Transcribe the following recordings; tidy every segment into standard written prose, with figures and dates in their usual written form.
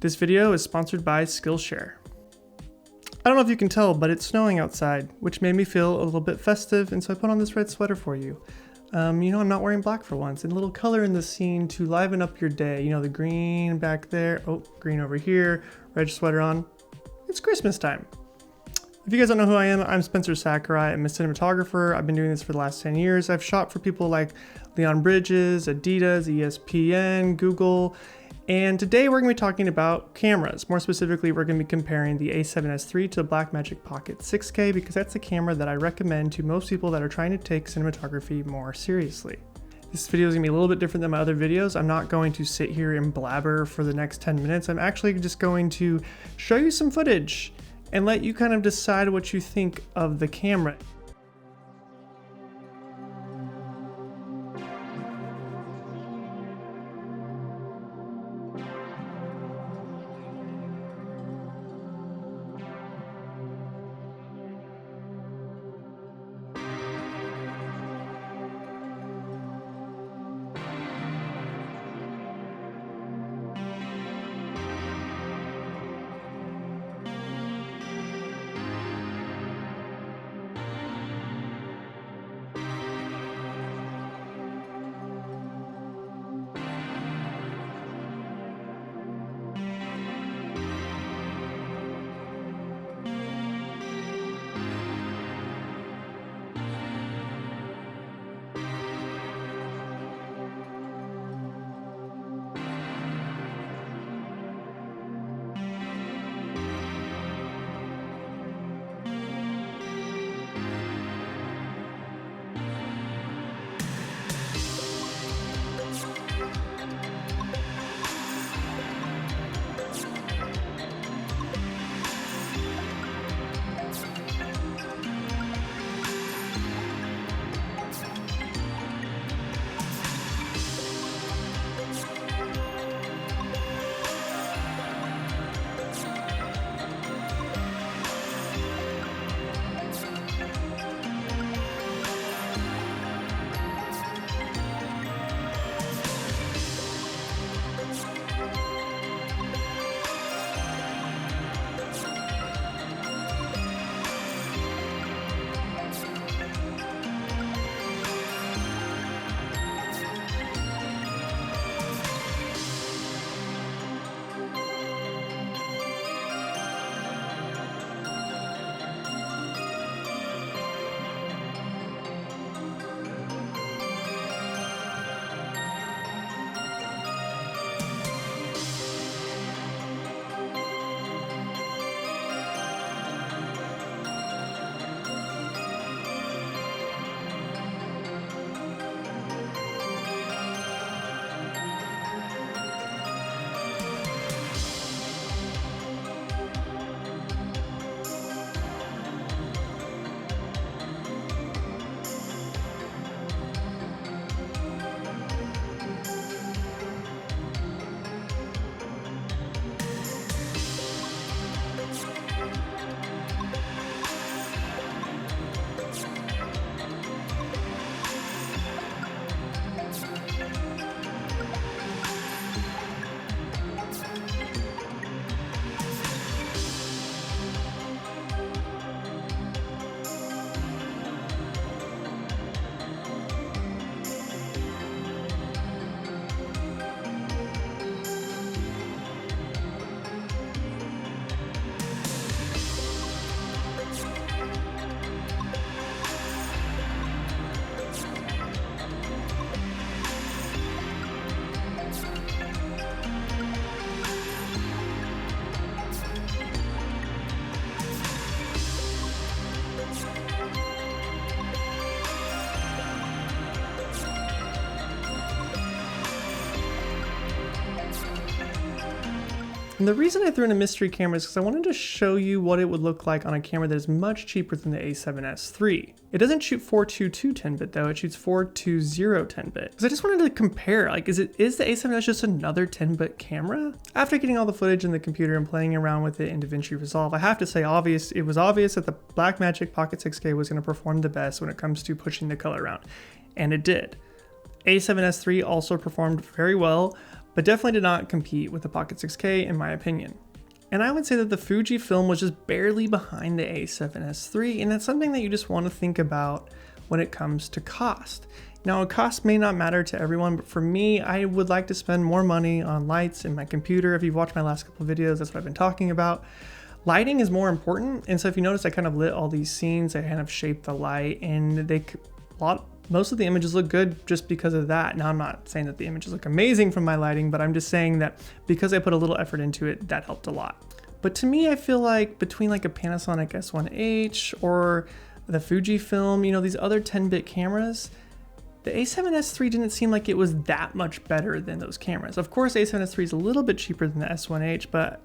This video is sponsored by Skillshare. I don't know if you can tell, but it's snowing outside, which made me feel a little bit festive, and so I put on this red sweater for you. I'm not wearing black for once, and a little color in the scene to liven up your day. The green back there, green over here, red sweater on. It's Christmas time. If you guys don't know who I am, I'm Spencer Sakurai. I'm a cinematographer. I've been doing this for the last 10 years. I've shot for people like Leon Bridges, Adidas, ESPN, Google, and today we're going to be talking about cameras. More specifically, we're going to be comparing the A7S III to the Blackmagic Pocket 6K because that's the camera that I recommend to most people that are trying to take cinematography more seriously. This video is going to be a little bit different than my other videos. I'm not going to sit here and blabber for the next 10 minutes. I'm actually just going to show you some footage and let you kind of decide what you think of the camera. And the reason I threw in a mystery camera is because I wanted to show you what it would look like on a camera that is much cheaper than the A7S III. It doesn't shoot 422 10-bit though, it shoots 420 10-bit. Because I just wanted to compare, is the A7S just another 10-bit camera? After getting all the footage in the computer and playing around with it in DaVinci Resolve, I have to say it was obvious that the Blackmagic Pocket 6K was going to perform the best when it comes to pushing the color around. And it did. A7S III also performed very well, but definitely did not compete with the Pocket 6K in my opinion. And I would say that the Fujifilm was just barely behind the A7S III, and that's something that you just want to think about when it comes to cost. Now, cost may not matter to everyone, but for me, I would like to spend more money on lights in my computer. If you've watched my last couple of videos, that's what I've been talking about. Lighting is more important, and so if you notice, I kind of lit all these scenes, I kind of shaped the light, and most of the images look good just because of that. Now, I'm not saying that the images look amazing from my lighting, but I'm just saying that because I put a little effort into it, that helped a lot. But to me, I feel like between like a Panasonic S1H or the Fujifilm, you know, these other 10-bit cameras, the A7S III didn't seem like it was that much better than those cameras. Of course, A7S III is a little bit cheaper than the S1H, but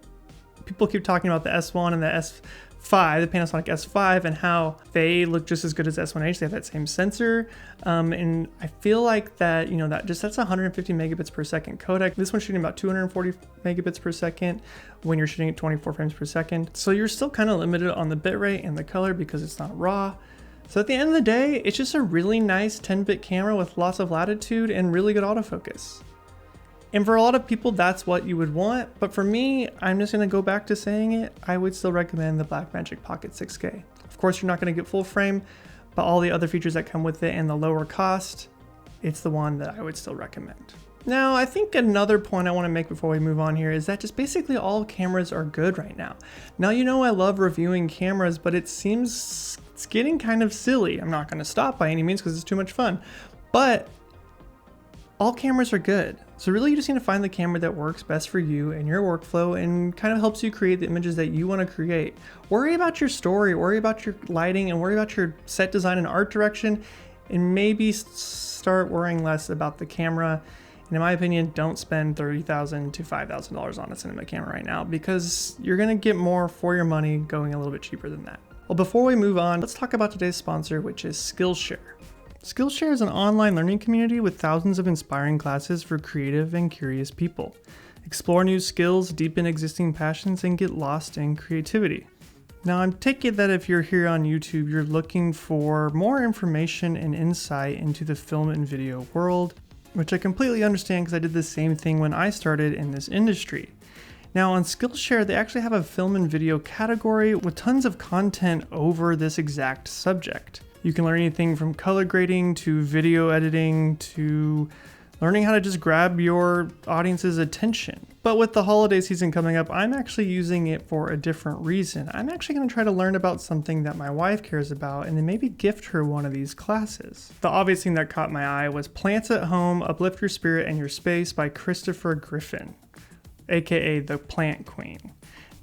people keep talking about the S1 and the S5, the Panasonic S5, and how they look just as good as the S1H. They have that same sensor. And I feel like that, you know, that's 150 megabits per second codec. This one's shooting about 240 megabits per second when you're shooting at 24 frames per second. So you're still kind of limited on the bitrate and the color because it's not RAW. So at the end of the day, it's just a really nice 10-bit camera with lots of latitude and really good autofocus. And for a lot of people, that's what you would want. But for me, I'm just going to go back to saying it. I would still recommend the Blackmagic Pocket 6K. Of course, you're not going to get full frame, but all the other features that come with it and the lower cost, it's the one that I would still recommend. Now, I think another point I want to make before we move on here is that just basically all cameras are good right now. Now, you know I love reviewing cameras, but it seems it's getting kind of silly. I'm not going to stop by any means because it's too much fun, but all cameras are good. So really you just need to find the camera that works best for you and your workflow and kind of helps you create the images that you want to create. Worry about your story, worry about your lighting, and worry about your set design and art direction, and maybe start worrying less about the camera. And in my opinion, don't spend $30,000 to $5,000 on a cinema camera right now because you're going to get more for your money going a little bit cheaper than that. Well, before we move on, let's talk about today's sponsor, which is Skillshare. Skillshare is an online learning community with thousands of inspiring classes for creative and curious people. Explore new skills, deepen existing passions, and get lost in creativity. Now, I'm taking that if you're here on YouTube, you're looking for more information and insight into the film and video world, which I completely understand because I did the same thing when I started in this industry. Now on Skillshare, they actually have a film and video category with tons of content over this exact subject. You can learn anything from color grading to video editing to learning how to just grab your audience's attention. But with the holiday season coming up, I'm actually using it for a different reason. I'm actually going to try to learn about something that my wife cares about and then maybe gift her one of these classes. The obvious thing that caught my eye was Plants at Home, Uplift Your Spirit and Your Space by Christopher Griffin, aka the Plant Queen.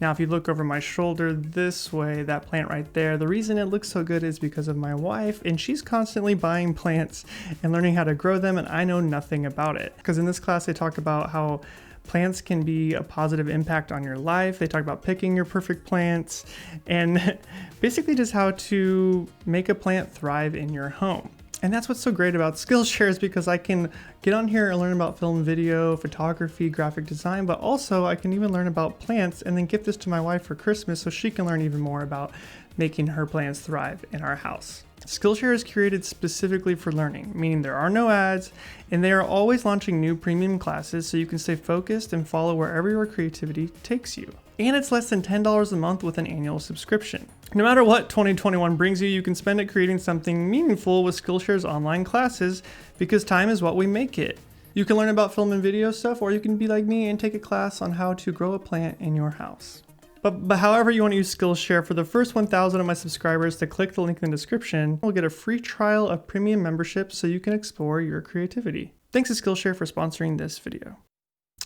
Now, if you look over my shoulder this way, that plant right there, the reason it looks so good is because of my wife, and she's constantly buying plants and learning how to grow them, and I know nothing about it. Because in this class, they talk about how plants can be a positive impact on your life. They talk about picking your perfect plants and basically just how to make a plant thrive in your home. And that's what's so great about Skillshare is because I can get on here and learn about film, video, photography, graphic design, but also I can even learn about plants and then gift this to my wife for Christmas so she can learn even more about making her plants thrive in our house. Skillshare is created specifically for learning, meaning there are no ads, and they are always launching new premium classes so you can stay focused and follow wherever your creativity takes you. And it's less than $10 a month with an annual subscription. No matter what 2021 brings you, you can spend it creating something meaningful with Skillshare's online classes because time is what we make it. You can learn about film and video stuff, or you can be like me and take a class on how to grow a plant in your house. But however you want to use Skillshare, for the first 1,000 of my subscribers to click the link in the description, we'll get a free trial of premium membership so you can explore your creativity. Thanks to Skillshare for sponsoring this video.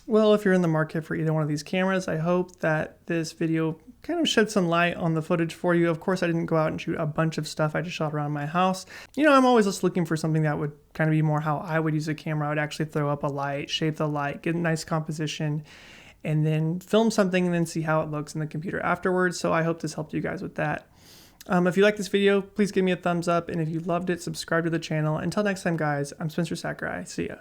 Well, if you're in the market for either one of these cameras, I hope that this video kind of shed some light on the footage for you. Of course, I didn't go out and shoot a bunch of stuff. I just shot around my house. You know, I'm always just looking for something that would kind of be more how I would use a camera. I would actually throw up a light, shape the light, get a nice composition, and then film something and then see how it looks in the computer afterwards. So I hope this helped you guys with that. If you like this video, please give me a thumbs up. And if you loved it, subscribe to the channel. Until next time, guys, I'm Spencer Sakurai. See ya.